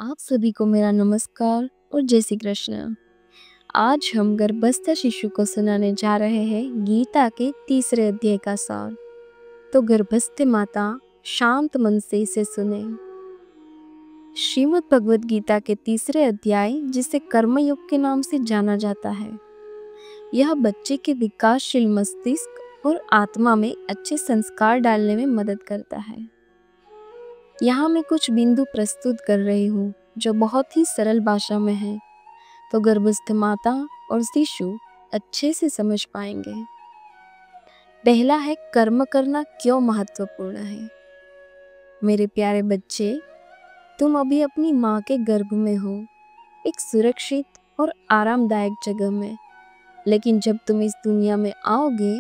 आप सभी को मेरा नमस्कार और जय श्री कृष्ण। आज हम गर्भस्थ शिशु को सुनाने जा रहे हैं गीता के तीसरे अध्याय का सार। तो गर्भस्थ माता शांत मन से इसे सुने। श्रीमद् भगवद गीता के तीसरे अध्याय, जिसे कर्मयोग के नाम से जाना जाता है, यह बच्चे के विकासशील मस्तिष्क और आत्मा में अच्छे संस्कार डालने में मदद करता है। यहाँ मैं कुछ बिंदु प्रस्तुत कर रही हूँ जो बहुत ही सरल भाषा में है, तो गर्भस्थ माता और शिशु अच्छे से समझ पाएंगे। पहला है, कर्म करना क्यों महत्वपूर्ण है। मेरे प्यारे बच्चे, तुम अभी अपनी माँ के गर्भ में हो, एक सुरक्षित और आरामदायक जगह में। लेकिन जब तुम इस दुनिया में आओगे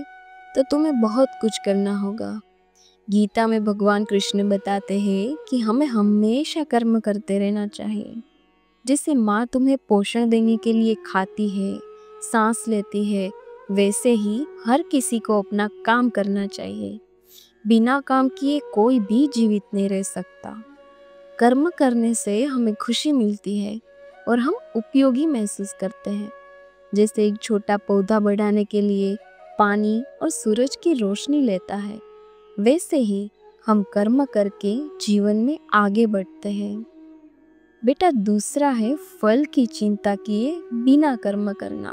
तो तुम्हें बहुत कुछ करना होगा। गीता में भगवान कृष्ण बताते हैं कि हमें हमेशा कर्म करते रहना चाहिए। जैसे माँ तुम्हें पोषण देने के लिए खाती है, सांस लेती है, वैसे ही हर किसी को अपना काम करना चाहिए। बिना काम किए कोई भी जीवित नहीं रह सकता। कर्म करने से हमें खुशी मिलती है और हम उपयोगी महसूस करते हैं। जैसे एक छोटा पौधा बढ़ाने के लिए पानी और सूरज की रोशनी लेता है, वैसे ही हम कर्म करके जीवन में आगे बढ़ते हैं। बेटा, दूसरा है फल की चिंता किए बिना कर्म करना।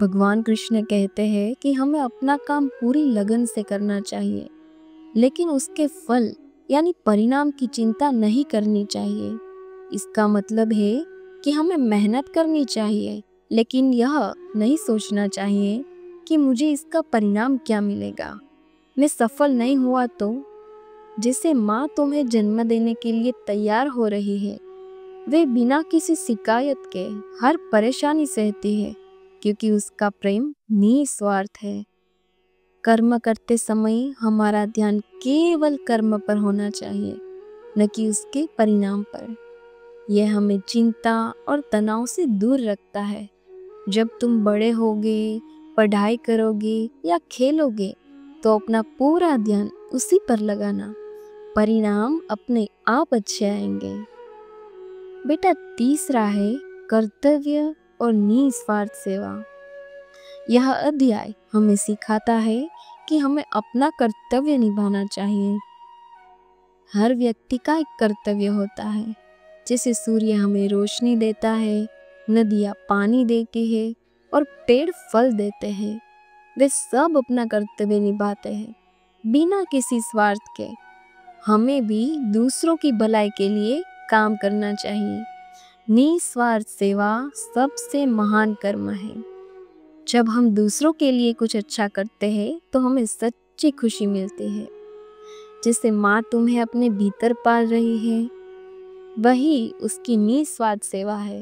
भगवान कृष्ण कहते हैं कि हमें अपना काम पूरी लगन से करना चाहिए, लेकिन उसके फल यानी परिणाम की चिंता नहीं करनी चाहिए। इसका मतलब है कि हमें मेहनत करनी चाहिए, लेकिन यह नहीं सोचना चाहिए कि मुझे इसका परिणाम क्या मिलेगा, मैं सफल नहीं हुआ तो। जैसे माँ तुम्हें जन्म देने के लिए तैयार हो रही है, वे बिना किसी शिकायत के हर परेशानी सहती है, क्योंकि उसका प्रेम निस्वार्थ है। कर्म करते समय हमारा ध्यान केवल कर्म पर होना चाहिए, न कि उसके परिणाम पर। यह हमें चिंता और तनाव से दूर रखता है। जब तुम बड़े होगे, पढ़ाई करोगे या खेलोगे, तो अपना पूरा ध्यान उसी पर लगाना। परिणाम अपने आप अच्छे आएंगे। बेटा, तीसरा है कर्तव्य और निस्वार्थ सेवा। यह अध्याय हमें सिखाता है कि हमें अपना कर्तव्य निभाना चाहिए। हर व्यक्ति का एक कर्तव्य होता है। जैसे सूर्य हमें रोशनी देता है, नदियाँ पानी देती है और पेड़ फल देते हैं, वे सब अपना कर्तव्य निभाते हैं बिना किसी स्वार्थ के। हमें भी दूसरों की भलाई के लिए काम करना चाहिए। निस्वार्थ सेवा सबसे महान कर्म है। जब हम दूसरों के लिए कुछ अच्छा करते हैं तो हमें सच्ची खुशी मिलती है। जैसे माँ तुम्हें अपने भीतर पाल रही है, वही उसकी निस्वार्थ सेवा है।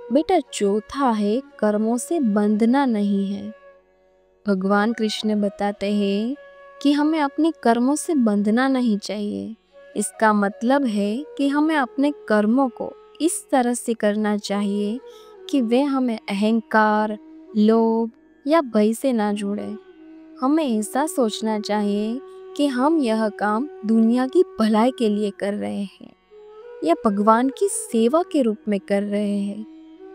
बेटा, चौथा है कर्मों से बंधना नहीं है। भगवान कृष्ण बताते हैं कि हमें अपने कर्मों से बंधना नहीं चाहिए। इसका मतलब है कि हमें अपने कर्मों को इस तरह से करना चाहिए कि वे हमें अहंकार, लोभ या भय से ना जोड़े। हमें ऐसा सोचना चाहिए कि हम यह काम दुनिया की भलाई के लिए कर रहे हैं या भगवान की सेवा के रूप में कर रहे हैं।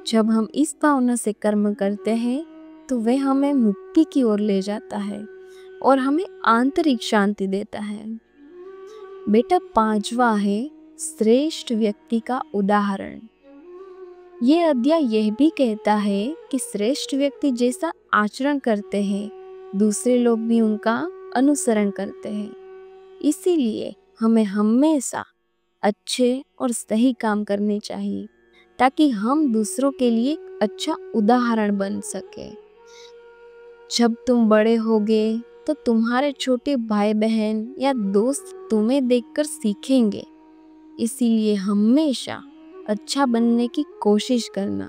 जब हम इस भावना से कर्म करते हैं तो वह हमें मुक्ति की ओर ले जाता है और हमें आंतरिक शांति देता है। बेटा, पांचवा है श्रेष्ठ व्यक्ति का उदाहरण। यह अध्याय यह भी कहता है कि श्रेष्ठ व्यक्ति जैसा आचरण करते हैं, दूसरे लोग भी उनका अनुसरण करते हैं। इसीलिए हमें हमेशा अच्छे और सही काम करने चाहिए, ताकि हम दूसरों के लिए एक अच्छा उदाहरण बन सके। जब तुम बड़े होगे तो तुम्हारे छोटे भाई बहन या दोस्त तुम्हें देखकर सीखेंगे। इसीलिए हमेशा अच्छा बनने की कोशिश करना।